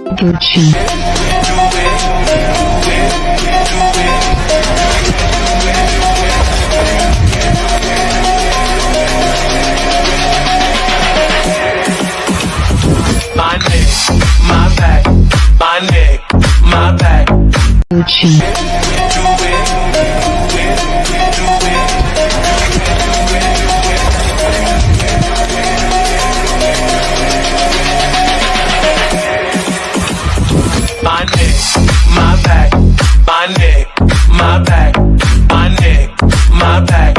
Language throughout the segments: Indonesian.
Gucci. My neck, my back, my neck, my back. Gucci. My neck, my back, my neck, my back, my neck, my back.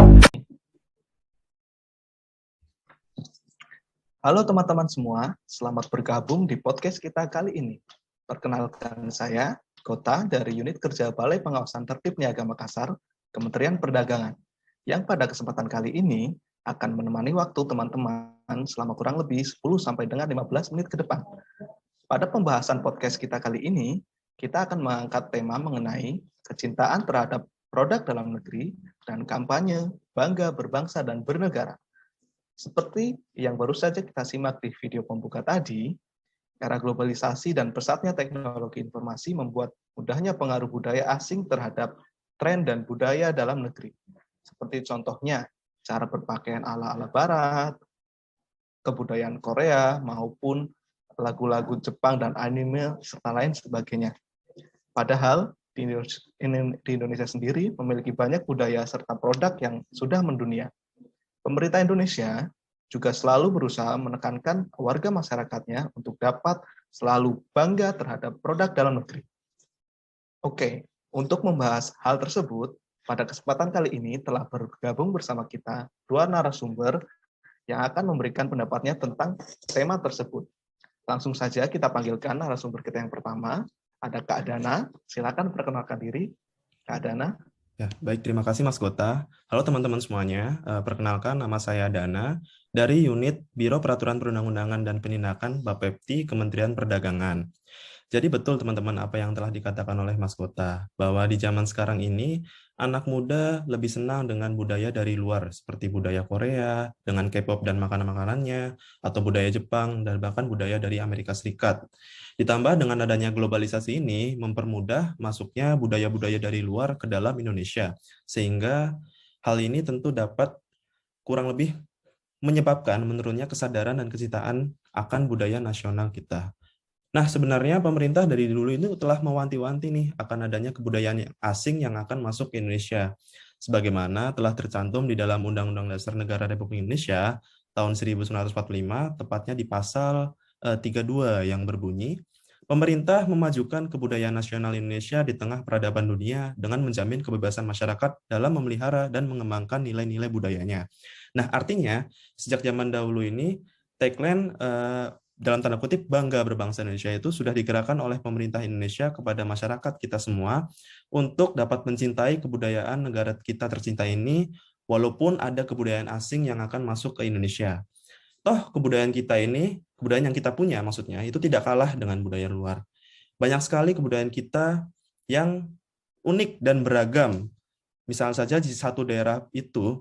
Halo teman-teman semua, selamat bergabung di podcast kita kali ini. Perkenalkan saya, Kota dari Unit Kerja Balai Pengawasan Tertib Niaga Makassar, Kementerian Perdagangan, yang pada kesempatan kali ini akan menemani waktu teman-teman selama kurang lebih 10 sampai dengan 15 menit ke depan. Pada pembahasan podcast kita kali ini, kita akan mengangkat tema mengenai kecintaan terhadap produk dalam negeri dan kampanye bangga berbangsa dan bernegara. Seperti yang baru saja kita simak di video pembuka tadi, era globalisasi dan pesatnya teknologi informasi membuat mudahnya pengaruh budaya asing terhadap tren dan budaya dalam negeri. Seperti contohnya, cara berpakaian ala-ala barat, kebudayaan Korea, maupun lagu-lagu Jepang dan anime, serta lain sebagainya. Padahal, di Indonesia sendiri memiliki banyak budaya serta produk yang sudah mendunia. Pemerintah Indonesia juga selalu berusaha menekankan warga masyarakatnya untuk dapat selalu bangga terhadap produk dalam negeri. Oke, untuk membahas hal tersebut, pada kesempatan kali ini telah bergabung bersama kita dua narasumber yang akan memberikan pendapatnya tentang tema tersebut. Langsung saja kita panggilkan narasumber kita yang pertama, ada Kak Dana. Silakan perkenalkan diri, Kak Dana. Ya, baik, terima kasih Mas Gota. Halo teman-teman semuanya, perkenalkan nama saya Dana dari Unit Biro Peraturan Perundang-undangan dan Penindakan Bapepti Kementerian Perdagangan. Jadi betul teman-teman apa yang telah dikatakan oleh Mas Gota, bahwa di zaman sekarang ini anak muda lebih senang dengan budaya dari luar, seperti budaya Korea, dengan K-pop dan makanan-makanannya, atau budaya Jepang, dan bahkan budaya dari Amerika Serikat. Ditambah dengan adanya globalisasi ini, mempermudah masuknya budaya-budaya dari luar ke dalam Indonesia. Sehingga hal ini tentu dapat kurang lebih menyebabkan menurunnya kesadaran dan kecintaan akan budaya nasional kita. Nah, sebenarnya pemerintah dari dulu ini telah mewanti-wanti nih akan adanya kebudayaan asing yang akan masuk ke Indonesia. Sebagaimana telah tercantum di dalam Undang-Undang Dasar Negara Republik Indonesia tahun 1945, tepatnya di pasal 32 yang berbunyi, pemerintah memajukan kebudayaan nasional Indonesia di tengah peradaban dunia dengan menjamin kebebasan masyarakat dalam memelihara dan mengembangkan nilai-nilai budayanya. Nah, artinya sejak zaman dahulu ini tagline dalam tanda kutip bangga berbangsa Indonesia itu sudah digerakkan oleh pemerintah Indonesia kepada masyarakat kita semua untuk dapat mencintai kebudayaan negara kita tercinta ini walaupun ada kebudayaan asing yang akan masuk ke Indonesia. Toh kebudayaan kita ini, kebudayaan yang kita punya maksudnya, itu tidak kalah dengan budaya luar. Banyak sekali kebudayaan kita yang unik dan beragam. Misal saja di satu daerah itu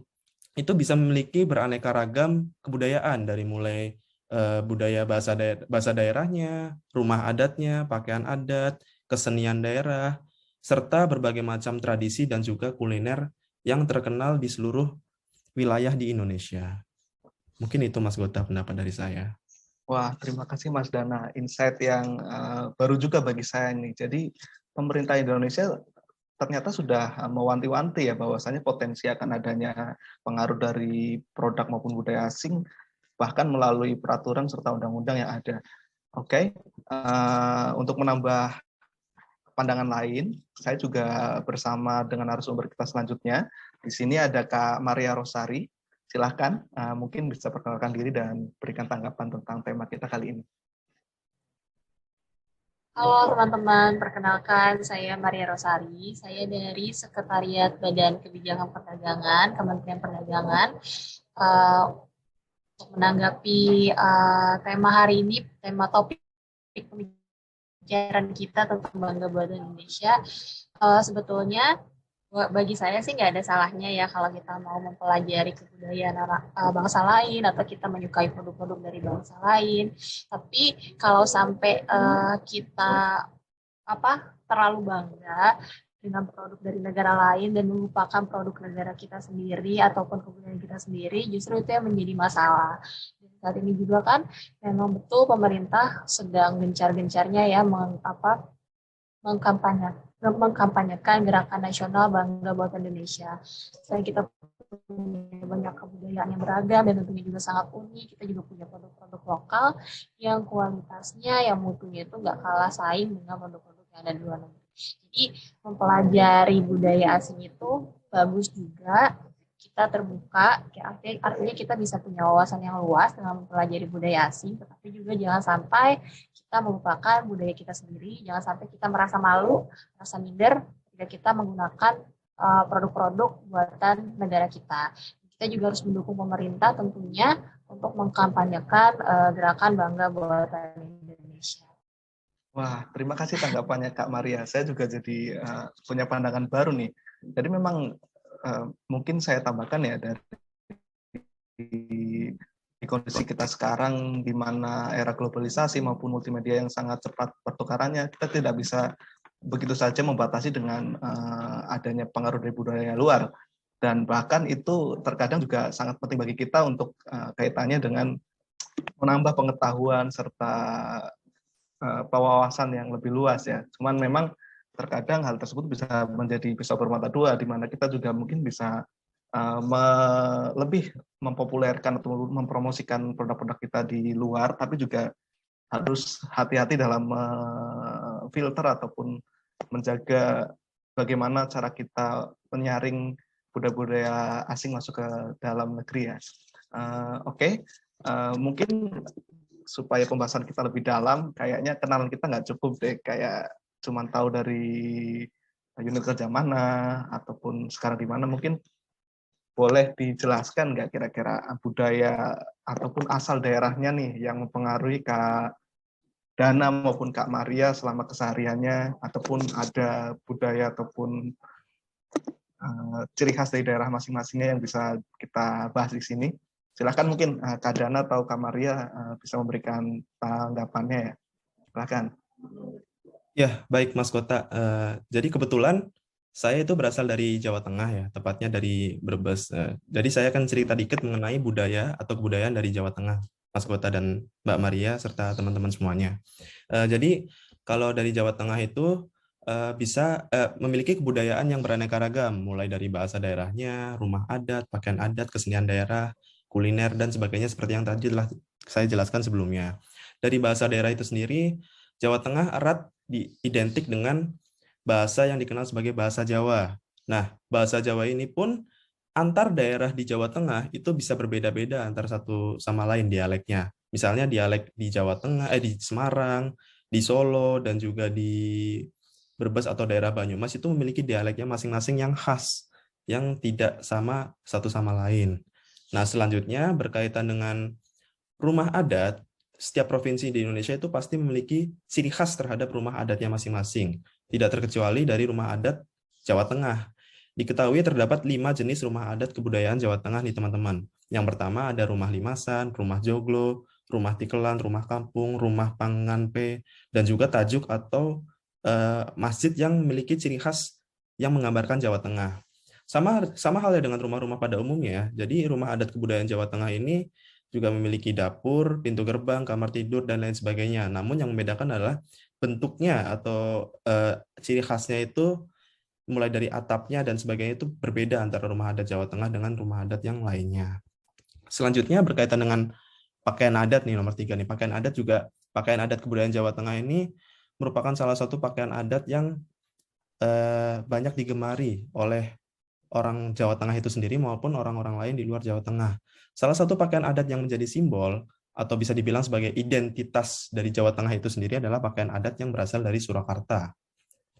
bisa memiliki beraneka ragam kebudayaan dari mulai budaya bahasa daerahnya, rumah adatnya, pakaian adat, kesenian daerah, serta berbagai macam tradisi dan juga kuliner yang terkenal di seluruh wilayah di Indonesia. Mungkin itu Mas Gota pendapat dari saya. Wah, terima kasih Mas Dana. Insight yang baru juga bagi saya nih. Jadi pemerintah Indonesia ternyata sudah mewanti-wanti ya bahwasanya potensi akan adanya pengaruh dari produk maupun budaya asing bahkan melalui peraturan serta undang-undang yang ada. Oke, untuk menambah pandangan lain, saya juga bersama dengan narasumber kita selanjutnya. Di sini ada Kak Maria Rosari. Silahkan, mungkin bisa perkenalkan diri dan berikan tanggapan tentang tema kita kali ini. Halo teman-teman, perkenalkan saya Maria Rosari. Saya dari Sekretariat Badan Kebijakan Perdagangan, Kementerian Perdagangan. Untuk menanggapi tema hari ini, tema topik pembicaraan kita tentang bangga buatan Indonesia, sebetulnya bagi saya sih nggak ada salahnya ya kalau kita mau mempelajari kebudayaan bangsa lain atau kita menyukai produk-produk dari bangsa lain. Tapi kalau sampai kita terlalu bangga dengan produk dari negara lain dan melupakan produk negara kita sendiri ataupun kebudayaan kita sendiri, justru itu yang menjadi masalah. Dan saat ini juga kan memang betul pemerintah sedang gencar-gencarnya ya mengkampanyekan gerakan nasional Bangga Buatan Indonesia. Selain kita punya banyak kebudayaan yang beragam dan tentunya juga sangat unik, kita juga punya produk-produk lokal yang kualitasnya, yang mutunya itu nggak kalah saing dengan produk-produk yang ada di luar negeri. Jadi mempelajari budaya asing itu bagus juga, kita terbuka, artinya kita bisa punya wawasan yang luas dengan mempelajari budaya asing, tetapi juga jangan sampai kita melupakan budaya kita sendiri, jangan sampai kita merasa malu, merasa minder ketika kita menggunakan produk-produk buatan negara kita. Kita juga harus mendukung pemerintah tentunya untuk mengkampanyekan gerakan Bangga Buatan Indonesia. Wah, terima kasih tanggapannya Kak Maria. Saya juga jadi punya pandangan baru nih. Jadi memang mungkin saya tambahkan ya dari di kondisi kita sekarang di mana era globalisasi maupun multimedia yang sangat cepat pertukarannya, kita tidak bisa begitu saja membatasi dengan adanya pengaruh dari budaya luar. Dan bahkan itu terkadang juga sangat penting bagi kita untuk kaitannya dengan menambah pengetahuan serta pewawasan yang lebih luas ya. Cuman memang terkadang hal tersebut bisa menjadi pisau bermata dua, di mana kita juga mungkin bisa lebih mempopulerkan atau mempromosikan produk-produk kita di luar, tapi juga harus hati-hati dalam filter ataupun menjaga bagaimana cara kita menyaring budaya-budaya asing masuk ke dalam negeri ya. Oke. Mungkin supaya pembahasan kita lebih dalam, kayaknya kenalan kita nggak cukup deh, kayak cuman tahu dari unit kerja mana ataupun sekarang di mana. Mungkin boleh dijelaskan nggak kira-kira budaya ataupun asal daerahnya nih yang mempengaruhi Kak Dana maupun Kak Maria selama kesehariannya, ataupun ada budaya ataupun ciri khas dari daerah masing-masingnya yang bisa kita bahas di sini. Silakan mungkin Kak Dana atau Kak Maria bisa memberikan tanggapannya ya. Silakan. Ya, baik Mas Kota. Jadi kebetulan saya itu berasal dari Jawa Tengah ya, tepatnya dari Brebes. Jadi saya akan cerita dikit mengenai budaya atau kebudayaan dari Jawa Tengah, Mas Kota dan Mbak Maria serta teman-teman semuanya. Jadi kalau dari Jawa Tengah itu bisa memiliki kebudayaan yang beraneka ragam, mulai dari bahasa daerahnya, rumah adat, pakaian adat, kesenian daerah, kuliner, dan sebagainya seperti yang tadi telah saya jelaskan sebelumnya. Dari bahasa daerah itu sendiri, Jawa Tengah erat identik dengan bahasa yang dikenal sebagai bahasa Jawa. Nah, bahasa Jawa ini pun antar daerah di Jawa Tengah itu bisa berbeda-beda antar satu sama lain dialeknya. Misalnya dialek di Jawa Tengah, di Semarang, di Solo, dan juga di Brebes atau daerah Banyumas itu memiliki dialeknya masing-masing yang khas, yang tidak sama satu sama lain. Nah, selanjutnya berkaitan dengan rumah adat, setiap provinsi di Indonesia itu pasti memiliki ciri khas terhadap rumah adatnya masing-masing. Tidak terkecuali dari rumah adat Jawa Tengah. Diketahui terdapat 5 jenis rumah adat kebudayaan Jawa Tengah nih teman-teman. Yang pertama ada rumah limasan, rumah joglo, rumah tikelan, rumah kampung, rumah panganpe, dan juga tajuk atau masjid yang memiliki ciri khas yang menggambarkan Jawa Tengah. Sama halnya dengan rumah-rumah pada umumnya. Jadi rumah adat kebudayaan Jawa Tengah ini juga memiliki dapur, pintu gerbang, kamar tidur, dan lain sebagainya. Namun yang membedakan adalah bentuknya atau ciri khasnya itu mulai dari atapnya dan sebagainya itu berbeda antara rumah adat Jawa Tengah dengan rumah adat yang lainnya. Selanjutnya berkaitan dengan pakaian adat nih, nomor 3 nih. Pakaian adat kebudayaan Jawa Tengah ini merupakan salah satu pakaian adat yang banyak digemari oleh orang Jawa Tengah itu sendiri maupun orang-orang lain di luar Jawa Tengah. Salah satu pakaian adat yang menjadi simbol atau bisa dibilang sebagai identitas dari Jawa Tengah itu sendiri adalah pakaian adat yang berasal dari Surakarta.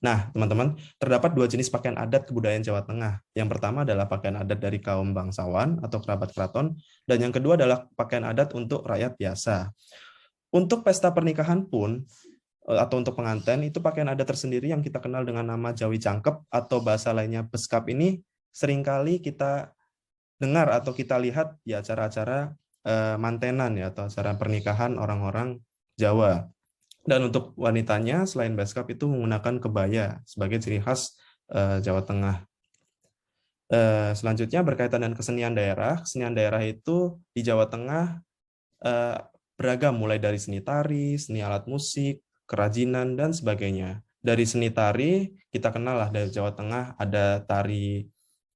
Nah, teman-teman, terdapat 2 jenis pakaian adat kebudayaan Jawa Tengah. Yang pertama adalah pakaian adat dari kaum bangsawan atau kerabat keraton, dan yang kedua adalah pakaian adat untuk rakyat biasa. Untuk pesta pernikahan pun, atau untuk pengantin itu pakaian adat tersendiri yang kita kenal dengan nama Jawi Cangkep atau bahasa lainnya Beskap ini seringkali kita dengar atau kita lihat di acara-acara mantenan ya atau acara pernikahan orang-orang Jawa. Dan untuk wanitanya selain beskap itu menggunakan kebaya sebagai ciri khas Jawa Tengah. Selanjutnya berkaitan dengan kesenian daerah. Kesenian daerah itu di Jawa Tengah beragam mulai dari seni tari, seni alat musik, kerajinan, dan sebagainya. Dari seni tari, kita kenal lah dari Jawa Tengah ada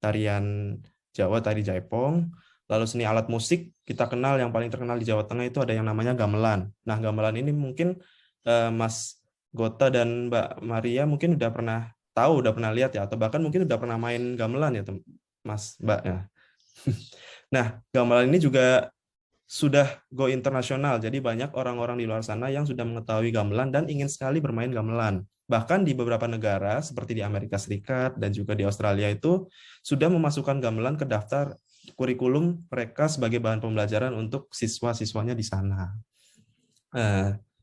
tarian Jawa, tari Jaipong. Lalu seni alat musik, kita kenal yang paling terkenal di Jawa Tengah itu ada yang namanya gamelan. Nah, gamelan ini mungkin Mas Gota dan Mbak Maria mungkin udah pernah tahu, udah pernah lihat ya, atau bahkan mungkin udah pernah main gamelan ya, Mas, Mbak ya. Nah, gamelan ini juga sudah go internasional, jadi banyak orang-orang di luar sana yang sudah mengetahui gamelan dan ingin sekali bermain gamelan. Bahkan di beberapa negara seperti di Amerika Serikat dan juga di Australia itu sudah memasukkan gamelan ke daftar kurikulum mereka sebagai bahan pembelajaran untuk siswa-siswanya di sana.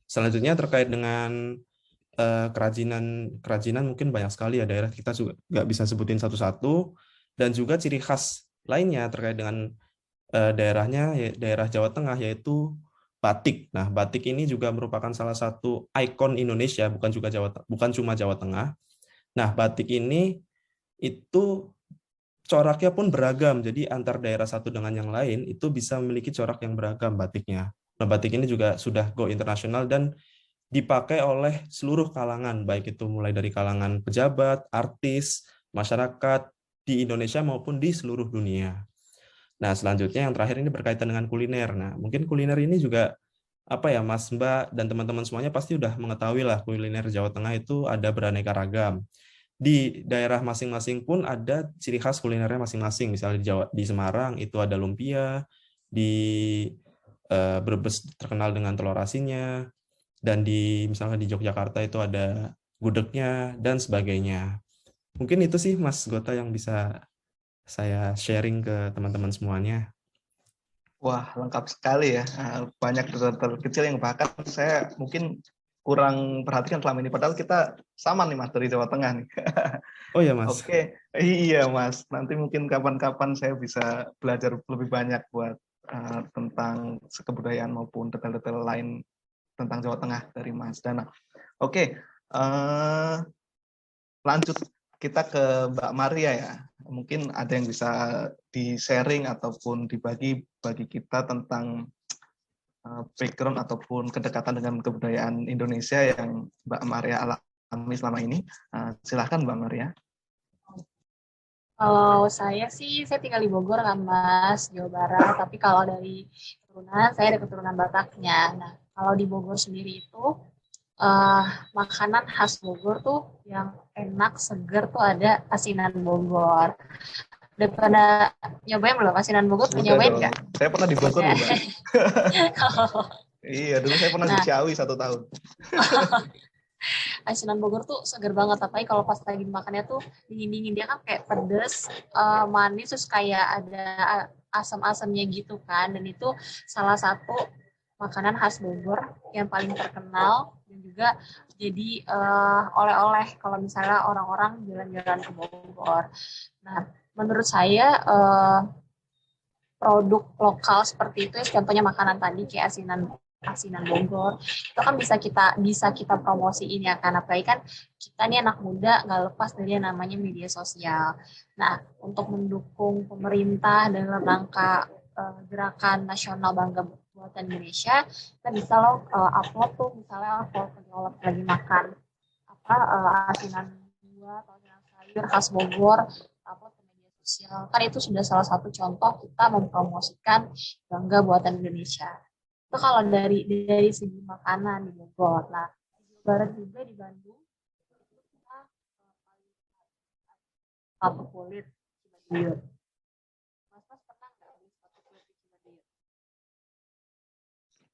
Selanjutnya terkait dengan kerajinan mungkin banyak sekali ya daerah, kita juga nggak bisa sebutin satu-satu, dan juga ciri khas lainnya terkait dengan daerahnya, daerah Jawa Tengah, yaitu batik. Nah, batik ini juga merupakan salah satu ikon Indonesia, bukan cuma Jawa Tengah. Nah, batik ini itu coraknya pun beragam, jadi antar daerah satu dengan yang lain itu bisa memiliki corak yang beragam batiknya. Nah, batik ini juga sudah go internasional dan dipakai oleh seluruh kalangan, baik itu mulai dari kalangan pejabat, artis, masyarakat di Indonesia maupun di seluruh dunia. Nah, selanjutnya yang terakhir ini berkaitan dengan kuliner. Nah, mungkin kuliner ini juga apa ya, Mas, Mbak, dan teman-teman semuanya pasti udah mengetahui lah kuliner Jawa Tengah itu ada beraneka ragam. Di daerah masing-masing pun ada ciri khas kulinernya masing-masing. Misalnya di Semarang itu ada lumpia, di Brebes terkenal dengan telur asinnya, dan misalnya di Yogyakarta itu ada gudegnya dan sebagainya. Mungkin itu sih Mas Gota yang bisa saya sharing ke teman-teman semuanya. Wah, lengkap sekali ya. Banyak detail kecil yang bahkan saya mungkin kurang perhatikan selama ini. Padahal kita sama nih Mas dari Jawa Tengah nih. Oh ya Mas. Oke, iya Mas. Nanti mungkin kapan-kapan saya bisa belajar lebih banyak buat tentang kebudayaan maupun detail-detail lain tentang Jawa Tengah dari Mas Dana. Oke, lanjut kita ke Mbak Maria ya. Mungkin ada yang bisa di-sharing ataupun dibagi bagi kita tentang background ataupun kedekatan dengan kebudayaan Indonesia yang Mbak Maria alami selama ini. Silakan Mbak Maria. Kalau saya sih, saya tinggal di Bogor kan Mas, Jawa Barat. Tapi kalau dari keturunan, saya ada keturunan Bataknya. Nah, kalau di Bogor sendiri itu, makanan khas Bogor tuh yang enak, seger tuh ada asinan Bogor. Udah pada nyobain belum asinan Bogor? Nyobain nggak? Saya pernah di Bogor. Iya, dulu saya pernah di Ciawi 1 tahun. Asinan Bogor tuh seger banget, apalagi kalau pas lagi makannya tuh dingin-dingin, dia kan kayak pedes, manis, terus kayak ada asam-asamnya gitu kan, dan itu salah satu makanan khas Bogor yang paling terkenal dan juga jadi oleh-oleh kalau misalnya orang-orang jalan-jalan ke Bogor. Nah, menurut saya produk lokal seperti itu, contohnya makanan tadi kayak asinan Bogor, itu kan bisa kita promosiin ya kan, apalagi kan kita nih anak muda nggak lepas dari yang namanya media sosial. Nah, untuk mendukung pemerintah dalam rangka gerakan nasional Bangga Buatan Indonesia, kita bisa upload tuh misalnya kalau lagi makan asinan buah atau asinan sayur khas Bogor, upload ke media sosial. Kan itu sudah salah satu contoh kita mempromosikan Bangga Buatan Indonesia. Itu kalau dari segi makanan di Bogor. Nah, di Jawa Barat juga di Bandung itu kita sepatu kulit Cibaduyut. Mas pernah nggak beli sepatu kulit di Cibaduyut?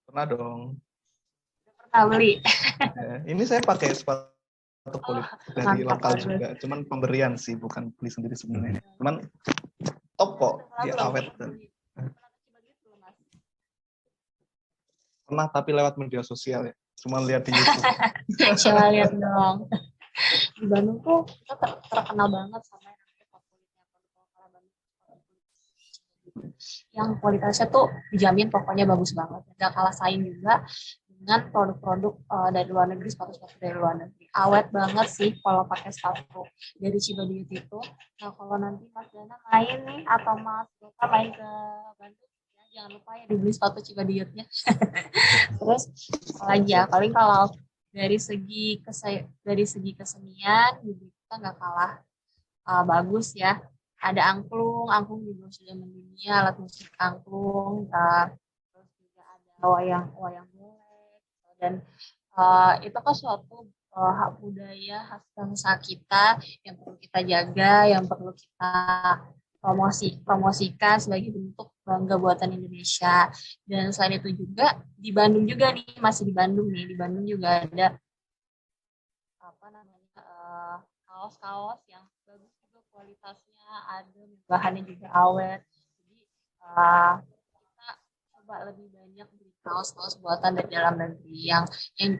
Pernah dong. Pernah beli. Ini saya pakai sepatu kulit dari lokal juga. Cuman pemberian sih, bukan beli sendiri sebenarnya. Cuman top kok, dia awet. Pernah, tapi lewat media sosial ya. cuma lihat di YouTube. Coba lihat dong. Di Bandung tuh kita terkenal banget sama yang namanya favoritnya produk lokal Bandung. Yang kualitasnya tuh dijamin pokoknya bagus banget. Gak kalah saing juga dengan produk-produk dari luar negeri, sepatu-sepatu dari luar negeri. Awet banget sih kalau pakai sepatu dari Cibaduyut itu. Nah kalau nanti Mas Dana main nih atau Mas Gota main ke Bandung, ya, jangan lupa ya dibeli sepatu Cibaduyutnya. Terus apalagi ya, paling kalau dari segi kesenian juga kita nggak kalah bagus ya. Ada angklung juga sudah mendunia, alat musik angklung, terus juga ada wayang golek, dan itu kan suatu hak budaya khas bangsa kita yang perlu kita jaga, yang perlu kita promosikan sebagai bentuk bangga buatan Indonesia. Dan selain itu juga di Bandung juga nih, masih di Bandung juga ada apa namanya kaos-kaos yang bagus juga kualitasnya, ada bahannya juga awet. Jadi kita coba lebih banyak beli kaos-kaos buatan dari dalam negeri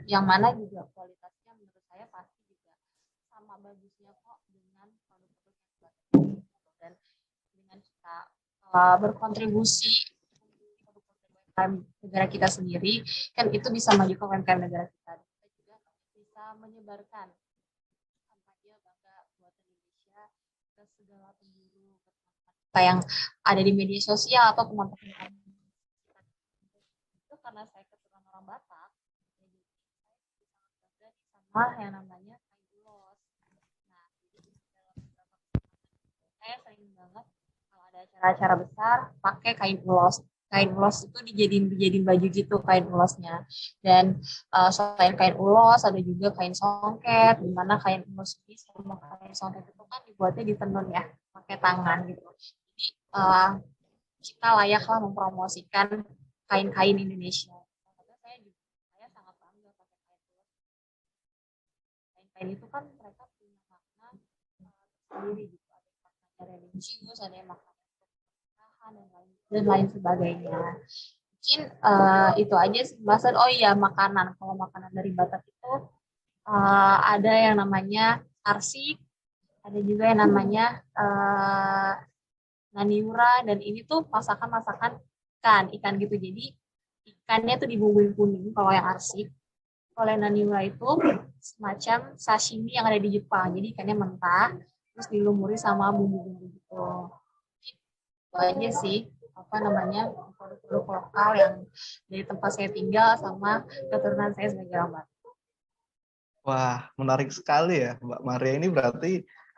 yang mana juga kualitasnya menurut saya pasti juga sama bagusnya kok dengan produk-produk yang buatan. Dan dengan kita berkontribusi untuk UMKM negara kita sendiri, kan itu bisa majukan UMKM negara kita. Kita juga bisa menyebarkan kampanye bangga buatan Indonesia ke segala penjuru, ke teman-teman kita yang ada di media sosial atau teman-teman itu. Karena saya keturunan orang Batak, jadi saya sangat bangga sama yang namanya kain ulos. Nah, jadi dalam beberapa kesempatan saya sering banget kalau ada acara-acara besar pakai kain ulos. Kain ulos itu dijadiin baju gitu, kain ulosnya. Dan selain kain ulos ada juga kain songket, di mana kain ulos ini sama kain songket itu kan dibuatnya di tenun ya, pakai tangan gitu. Jadi kita layaklah mempromosikan kain-kain Indonesia. Saya sangat bangga pakai kain ulos. Kain-kain itu kan mereka punya makna sendiri gitu. Ada makna religius, ada yang makna dan lain sebagainya. Mungkin itu aja sih pembahasan. Oh iya, makanan. Kalau makanan dari Batak itu ada yang namanya arsik, ada juga yang namanya naniura, dan ini tuh masakan ikan gitu. Jadi ikannya tuh dibumbuin kuning kalau yang arsik. Kalau yang naniura itu semacam sashimi yang ada di Jepang. Jadi ikannya mentah, terus dilumuri sama bumbu-bumbu gitu. Itu aja sih produk-produk lokal yang dari tempat saya tinggal sama keturunan saya sebagai orang Batak. Wah, menarik sekali ya, Mbak Maria. Ini berarti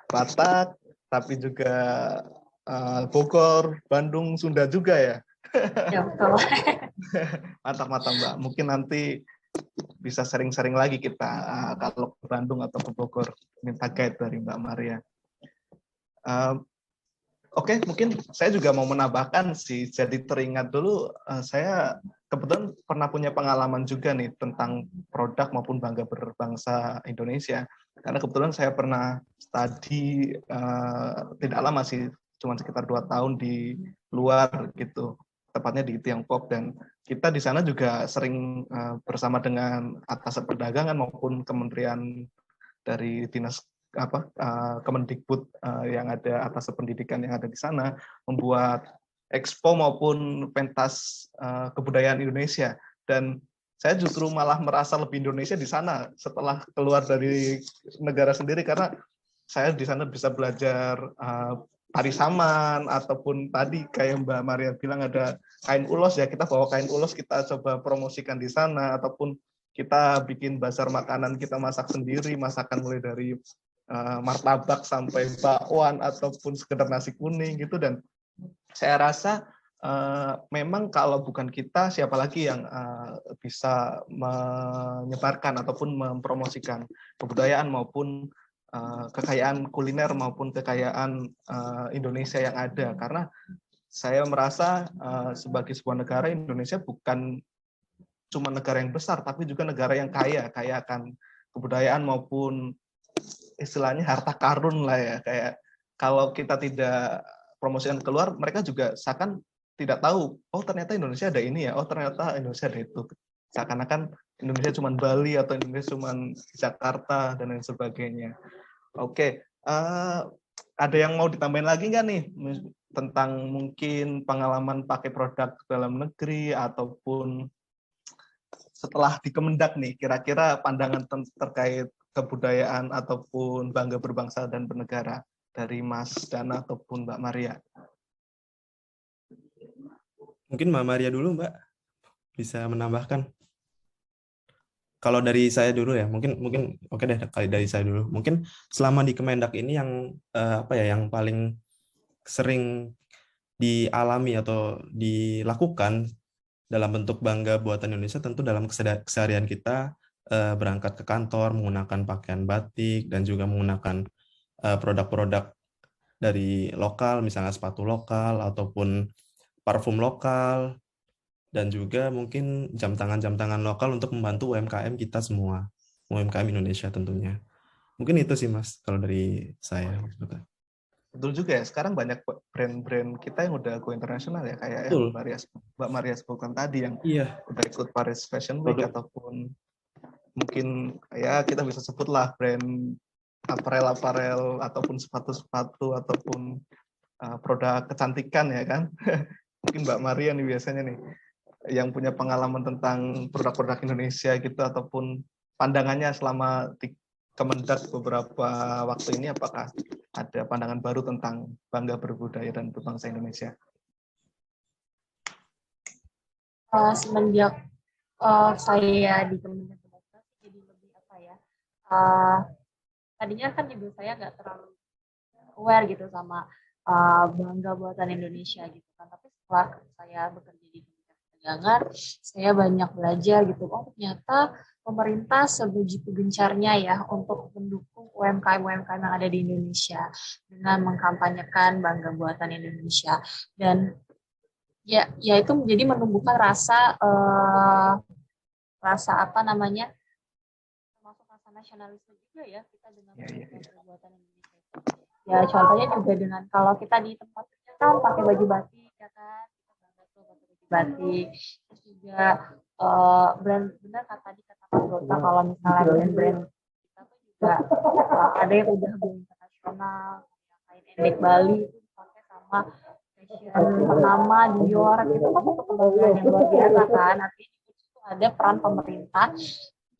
Batak, tapi juga Bogor, Bandung, Sunda juga ya? Ya, betul. Mantap-mantap, Mbak. Mungkin nanti bisa sering-sering lagi kita kalau ke Bandung atau ke Bogor, minta guide dari Mbak Maria. Oke, mungkin saya juga mau menambahkan sih. Jadi teringat dulu, saya kebetulan pernah punya pengalaman juga nih tentang produk maupun bangga berbangsa Indonesia. Karena kebetulan saya pernah studi tidak lama sih, cuma sekitar 2 tahun di luar gitu, tepatnya di Tiongkok. Dan kita di sana juga sering bersama dengan atas perdagangan maupun kementerian dari dinas Kemendikbud yang ada atas pendidikan yang ada di sana, membuat expo maupun pentas kebudayaan Indonesia. Dan saya justru malah merasa lebih Indonesia di sana setelah keluar dari negara sendiri, karena saya di sana bisa belajar tari saman, ataupun tadi kayak Mbak Maria bilang ada kain ulos ya, kita bawa kain ulos, kita coba promosikan di sana, ataupun kita bikin bazar makanan, kita masak sendiri, masakan mulai dari martabak sampai bakwan ataupun sekedar nasi kuning gitu. Dan saya rasa memang kalau bukan kita, siapa lagi yang bisa menyebarkan ataupun mempromosikan kebudayaan maupun kekayaan kuliner maupun kekayaan Indonesia yang ada. Karena saya merasa sebagai sebuah negara, Indonesia bukan cuma negara yang besar, tapi juga negara yang kaya akan kebudayaan maupun istilahnya harta karun lah ya. Kayak kalau kita tidak promosikan keluar, mereka juga seakan tidak tahu, oh ternyata Indonesia ada ini ya, oh ternyata Indonesia ada itu. Seakan-akan Indonesia cuma Bali atau Indonesia cuma Jakarta dan lain sebagainya. Oke, ada yang mau ditambahin lagi nggak nih tentang mungkin pengalaman pakai produk dalam negeri ataupun setelah di Kemendak nih, kira-kira pandangan terkait kebudayaan ataupun bangga berbangsa dan bernegara dari Mas Dana ataupun Mbak Maria? Mungkin Mbak Maria dulu, Mbak, bisa menambahkan. Kalau dari saya dulu ya, mungkin oke deh kali dari saya dulu. Mungkin selama di Kemendak ini yang yang paling sering dialami atau dilakukan dalam bentuk bangga buatan Indonesia tentu dalam keseharian kita berangkat ke kantor menggunakan pakaian batik dan juga menggunakan produk-produk dari lokal, misalnya sepatu lokal ataupun parfum lokal, dan juga mungkin jam tangan lokal untuk membantu UMKM kita semua, UMKM Indonesia tentunya. Mungkin itu sih Mas, kalau dari saya. Betul juga ya, sekarang banyak brand-brand kita yang udah go internasional ya, kayak yang Mbak Maria sebutkan tadi, yang udah ikut Paris Fashion Week, ataupun mungkin ya kita bisa sebutlah brand aparel ataupun sepatu ataupun produk kecantikan ya kan. Mungkin Mbak Maria nih biasanya nih yang punya pengalaman tentang produk-produk Indonesia gitu, ataupun pandangannya selama di Kemendak beberapa waktu ini, apakah ada pandangan baru tentang bangga berbudaya dan berbangsa Indonesia? Semenjak saya di Kemendak jadi lebih tadinya kan juga saya nggak terlalu aware gitu sama bangga buatan Indonesia gitu kan, tapi setelah saya bekerja di Perdagangan, saya banyak belajar gitu. Oh, ternyata pemerintah sebegitu gencarnya ya untuk mendukung UMKM yang ada di Indonesia dengan mengkampanyekan bangga buatan Indonesia, dan ya itu menjadi menumbuhkan rasa termasuk rasa nasionalisme juga ya kita dengan bangga buatan Indonesia. Ya contohnya juga dengan kalau kita di tempat kerja kan pakai baju batik ya kan, batik, terus juga brand, benar tadi kata Mas Gota, kalau misalnya brand-brand kita tuh juga ada yang udah go internasional, kayak Endek Bali itu dipakai sama fashion ternama Dior, itu kan satu kebanggaan yang luar biasa kan. Artinya itu ada peran pemerintah,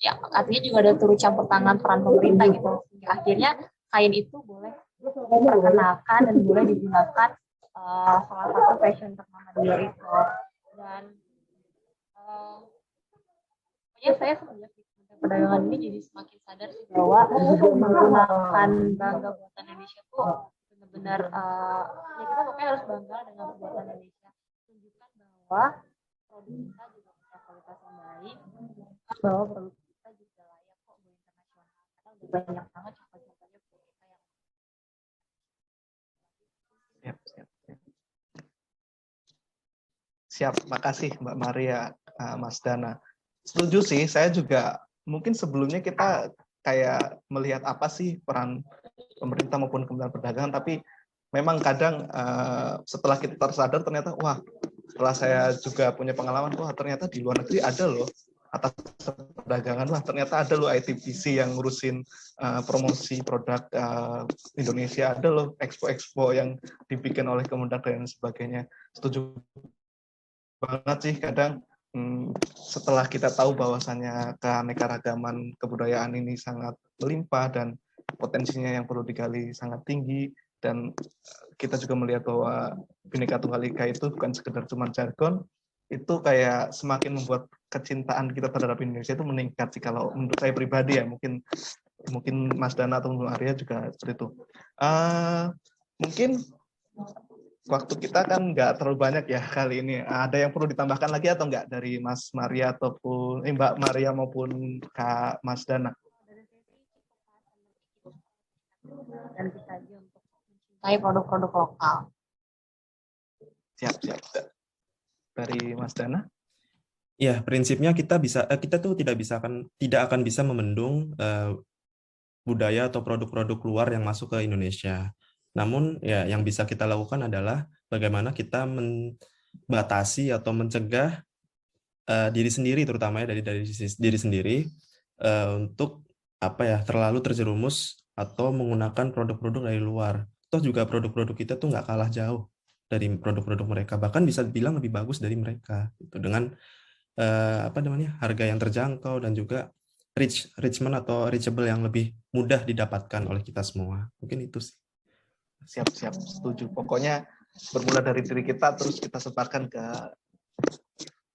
ya artinya juga ada turut campur tangan peran pemerintah gitu, sehingga akhirnya kain itu boleh diperkenalkan dan boleh digunakan salah satu fashion ternama Dior itu. Dan pokoknya saya semenjak di Kementerian Perdagangan ini jadi semakin sadar sih bahwa menggunakan bangga buatan Indonesia itu benar-benar ya kita pokoknya harus bangga dengan buatan Indonesia, tunjukkan bahwa produk kita juga punya kualitas yang baik, bahwa produk kita juga layak kok go internasional, karena udah banyak banget contoh-contohnya produk kita yang Siap, makasih Mbak Maria, Mas Dana. Setuju sih, saya juga mungkin sebelumnya kita kayak melihat apa sih peran pemerintah maupun Kementerian Perdagangan, tapi memang kadang setelah kita tersadar ternyata, wah setelah saya juga punya pengalaman, wah ternyata di luar negeri ada loh atas perdagangan, wah ternyata ada loh ITBC yang ngurusin promosi produk Indonesia, ada loh expo-expo yang dibikin oleh Kemendak dan sebagainya. Setuju banget sih, kadang setelah kita tahu bahwasannya keanekaragaman kebudayaan ini sangat melimpah dan potensinya yang perlu digali sangat tinggi, dan kita juga melihat bahwa Bhinneka Tunggal Ika itu bukan sekedar cuma jargon, itu kayak semakin membuat kecintaan kita terhadap Indonesia itu meningkat sih kalau menurut saya pribadi ya, mungkin Mas Dana atau Mbak Arya juga seperti itu. Mungkin waktu kita kan nggak terlalu banyak ya kali ini. Ada yang perlu ditambahkan lagi atau nggak dari Mas Maria ataupun Mbak Maria maupun Kak Mas Dana? dan kita aja untuk mencintai produk-produk lokal. Siap. Dari Mas Dana? Ya, prinsipnya kita tuh tidak akan bisa memendung budaya atau produk-produk luar yang masuk ke Indonesia. Namun ya yang bisa kita lakukan adalah bagaimana kita membatasi atau mencegah diri sendiri, terutama ya dari diri sendiri, untuk terlalu terjerumus atau menggunakan produk-produk dari luar. Toh juga produk-produk kita tuh nggak kalah jauh dari produk-produk mereka, bahkan bisa dibilang lebih bagus dari mereka gitu, dengan harga yang terjangkau dan juga reachable yang lebih mudah didapatkan oleh kita semua. Mungkin itu sih. Siap, setuju. Pokoknya bermula dari diri kita, terus kita sebarkan ke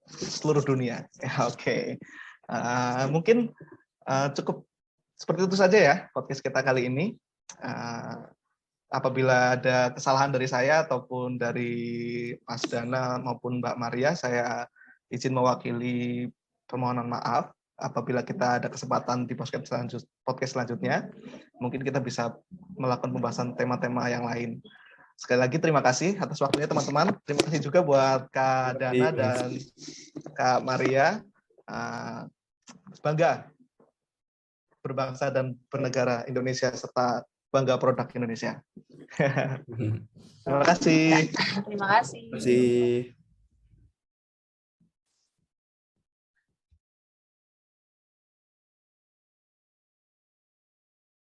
seluruh dunia. Oke. Mungkin cukup seperti itu saja ya podcast kita kali ini. Apabila ada kesalahan dari saya ataupun dari Mas Dana maupun Mbak Maria, saya izin mewakili permohonan maaf. Apabila kita ada kesempatan di podcast selanjutnya, mungkin kita bisa melakukan pembahasan tema-tema yang lain. Sekali lagi terima kasih atas waktunya teman-teman. Terima kasih juga buat Kak Dana dan Kak Maria. Bangga berbangsa dan bernegara Indonesia serta bangga produk Indonesia. Terima kasih. Terima kasih. Terima kasih.